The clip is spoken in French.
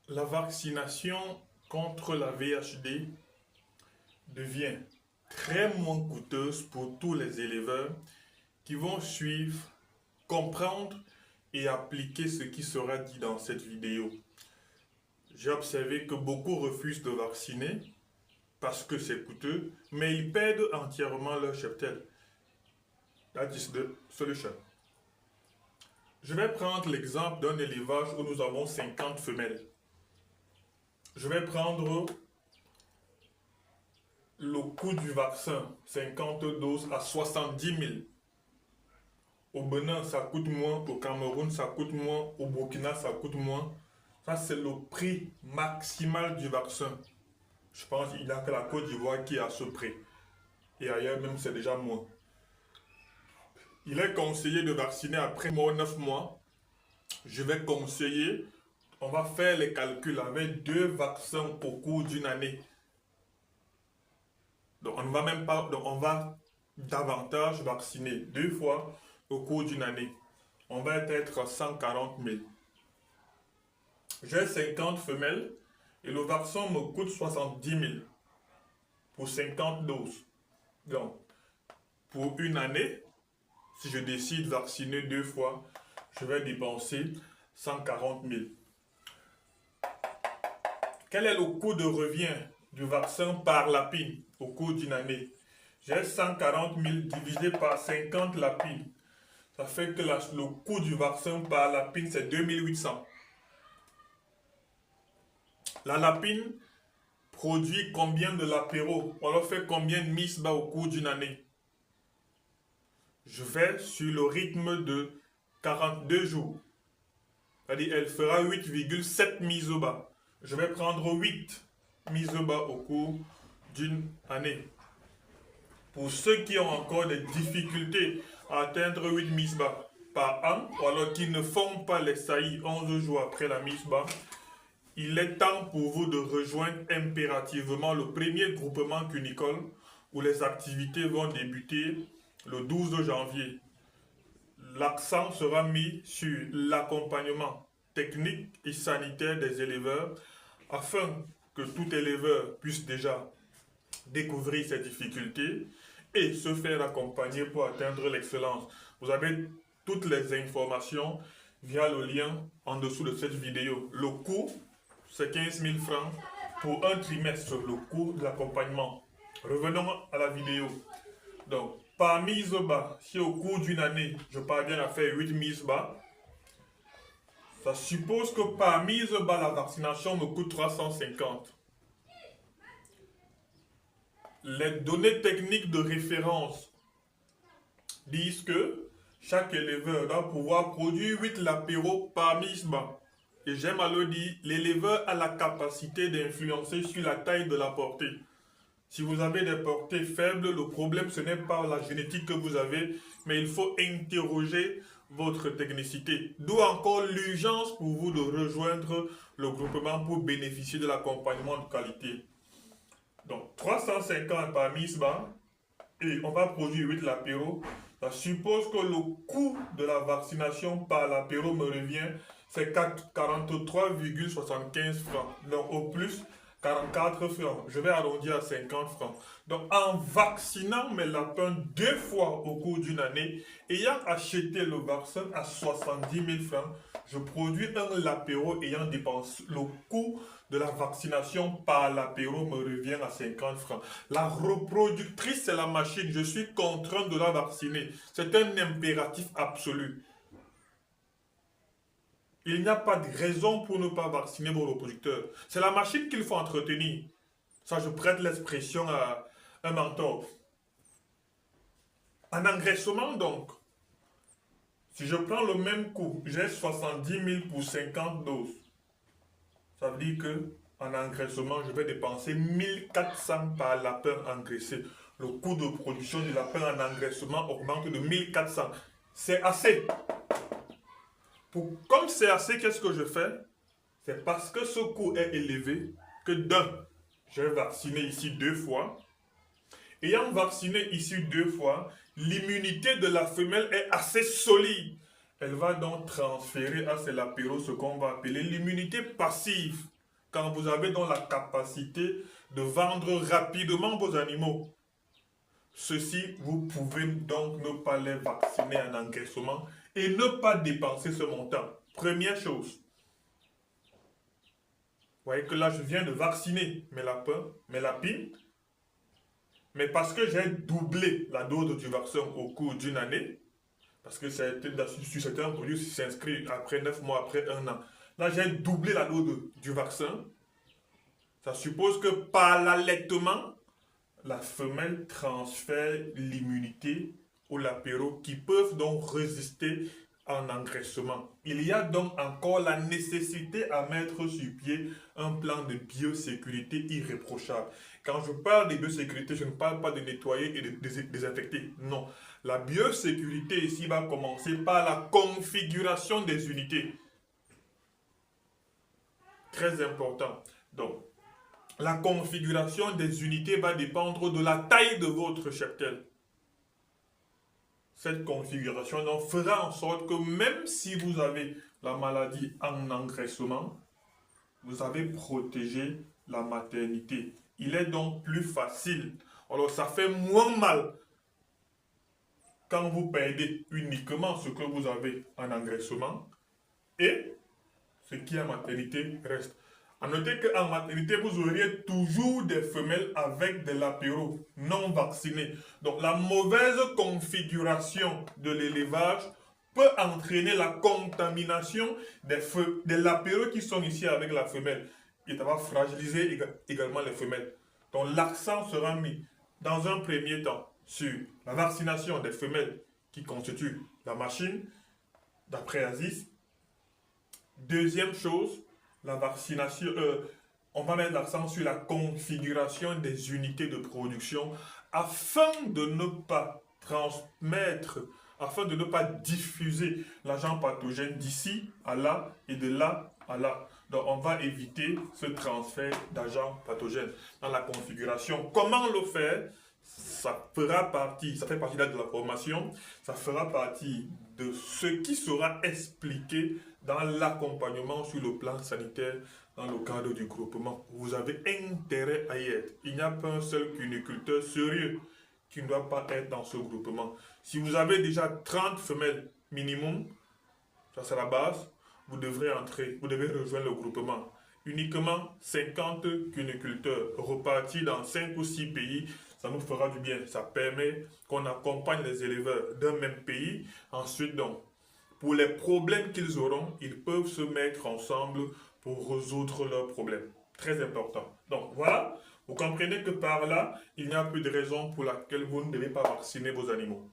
La vaccination contre la VHD devient très moins coûteuse pour tous les éleveurs qui vont suivre, comprendre et appliquer ce qui sera dit dans cette vidéo. J'ai observé que beaucoup refusent de vacciner parce que c'est coûteux, mais ils perdent entièrement leur cheptel. That is the solution. Je vais prendre l'exemple d'un élevage où nous avons 50 femelles. Je vais prendre le coût du vaccin, 50 doses à 70 000. Au Bénin, ça coûte moins. Au Cameroun, ça coûte moins. Au Burkina, ça coûte moins. Ça, c'est le prix maximal du vaccin. Je pense qu'il n'y a que la Côte d'Ivoire qui a ce prix. Et ailleurs, même, c'est déjà moins. Il est conseillé de vacciner après 9 mois. Je vais conseiller, on va faire les calculs avec 2 vaccins au cours d'une année. Donc, on ne va même pas, donc on va davantage vacciner 2 fois au cours d'une année. On va être à 140 000. J'ai 50 femelles et le vaccin me coûte 70 000 pour 50 doses. Donc, pour une année, si je décide de vacciner 2 fois, je vais dépenser 140 000. Quel est le coût de revient du vaccin par lapine au cours d'une année? J'ai 140 000 divisé par 50 lapines. Ça fait que le coût du vaccin par lapine, c'est 2800. La lapine produit combien de lapéros? On leur fait combien de MISBA au cours d'une année? Je vais sur le rythme de 42 jours. C'est-à-dire elle fera 8,7 misoba. Je vais prendre 8 misoba au cours d'une année. Pour ceux qui ont encore des difficultés à atteindre 8 misba par an, ou alors qui ne font pas les saillies 11 jours après la misba, il est temps pour vous de rejoindre impérativement le premier groupement cunicole où les activités vont débuter le 12 janvier. L'accent sera mis sur l'accompagnement technique et sanitaire des éleveurs afin que tout éleveur puisse déjà découvrir ses difficultés et se faire accompagner pour atteindre l'excellence. Vous avez toutes les informations via le lien en dessous de cette vidéo. Le coût, c'est 15 000 francs pour un trimestre, le coût de l'accompagnement. Revenons à la vidéo. Donc, par mise bas, si au cours d'une année, je parviens à faire 8 mises bas, ça suppose que par mise bas, la vaccination me coûte 350. Les données techniques de référence disent que chaque éleveur doit pouvoir produire 8 lapéros par misba. Et j'aime à le dire, l'éleveur a la capacité d'influencer sur la taille de la portée. Si vous avez des portées faibles, le problème ce n'est pas la génétique que vous avez, mais il faut interroger votre technicité. D'où encore l'urgence pour vous de rejoindre le groupement pour bénéficier de l'accompagnement de qualité. Donc 350 par misba et on va produire 8 lapéros. Ça suppose que le coût de la vaccination par lapéro me revient, c'est 43,75 francs. Donc au plus 44 francs. Je vais arrondir à 50 francs. Donc en vaccinant mes lapins 2 fois au cours d'une année, ayant acheté le vaccin à 70 000 francs, je produis un lapéro ayant dépensé le coût de la vaccination par l'apéro me revient à 50 francs. La reproductrice, c'est la machine. Je suis contraint de la vacciner. C'est un impératif absolu. Il n'y a pas de raison pour ne pas vacciner vos reproducteurs. C'est la machine qu'il faut entretenir. Ça, je prête l'expression à un mentor. En engraissement, donc, si je prends le même coût, j'ai 70 000 pour 50 doses. Ça veut dire que en engraissement, je vais dépenser 1400 par lapin engraissé. Le coût de production du lapin en engraissement augmente de 1400. C'est assez. Comme c'est assez, qu'est-ce que je fais? C'est parce que ce coût est élevé que d'un, j'ai vacciné ici 2 fois. Ayant vacciné ici 2 fois, l'immunité de la femelle est assez solide. Elle va donc transférer à ses lapéros ce qu'on va appeler l'immunité passive. quand vous avez donc la capacité de vendre rapidement vos animaux. Ceci, vous pouvez donc ne pas les vacciner en engraissement et ne pas dépenser ce montant. Première chose. Vous voyez que là, je viens de vacciner mes lapins, mes lapines, mais parce que j'ai doublé la dose du vaccin au cours d'une année, parce que sur certains produits s'inscrit après 9 mois, après 1 an. Là, j'ai doublé la dose du vaccin. Ça suppose que par l'allaitement, la femelle transfère l'immunité aux lapéraux qui peuvent donc résister en engraissement. Il y a donc encore la nécessité à mettre sur pied un plan de biosécurité irréprochable. Quand je parle de biosécurité, je ne parle pas de nettoyer et de désinfecter. Non. La biosécurité ici va commencer par la configuration des unités. Très important. Donc, la configuration des unités va dépendre de la taille de votre cheptel. Cette configuration donc fera en sorte que même si vous avez la maladie en engraissement, vous avez protégé la maternité. Il est donc plus facile. Alors ça fait moins mal quand vous perdez uniquement ce que vous avez en engraissement et ce qui est en maternité reste. À noter qu'en maternité, vous auriez toujours des femelles avec des lapéraux non vaccinés. Donc la mauvaise configuration de l'élevage peut entraîner la contamination des lapéraux qui sont ici avec la femelle. Et ça va fragiliser également les femelles. Donc l'accent sera mis dans un premier temps sur la vaccination des femelles qui constituent la machine d'après Aziz. Deuxième chose, la vaccination, on va mettre l'accent sur la configuration des unités de production afin de ne pas transmettre, afin de ne pas diffuser l'agent pathogène d'ici à là et de là à là. Donc on va éviter ce transfert d'agents pathogènes dans la configuration. Comment le faire? Ça fait partie de la formation, ça fera partie de ce qui sera expliqué dans l'accompagnement sur le plan sanitaire dans le cadre du groupement. Vous avez intérêt à y être. Il n'y a pas un seul cuniculteur sérieux qui ne doit pas être dans ce groupement. Si vous avez déjà 30 femelles minimum, ça c'est la base, vous devrez entrer, vous devez rejoindre le groupement. Uniquement 50 cuniculteurs repartis dans 5 ou 6 pays, ça nous fera du bien. Ça permet qu'on accompagne les éleveurs d'un même pays. Ensuite, donc, pour les problèmes qu'ils auront, ils peuvent se mettre ensemble pour résoudre leurs problèmes. Très important. Donc, voilà. Vous comprenez que par là, il n'y a plus de raison pour laquelle vous ne devez pas vacciner vos animaux.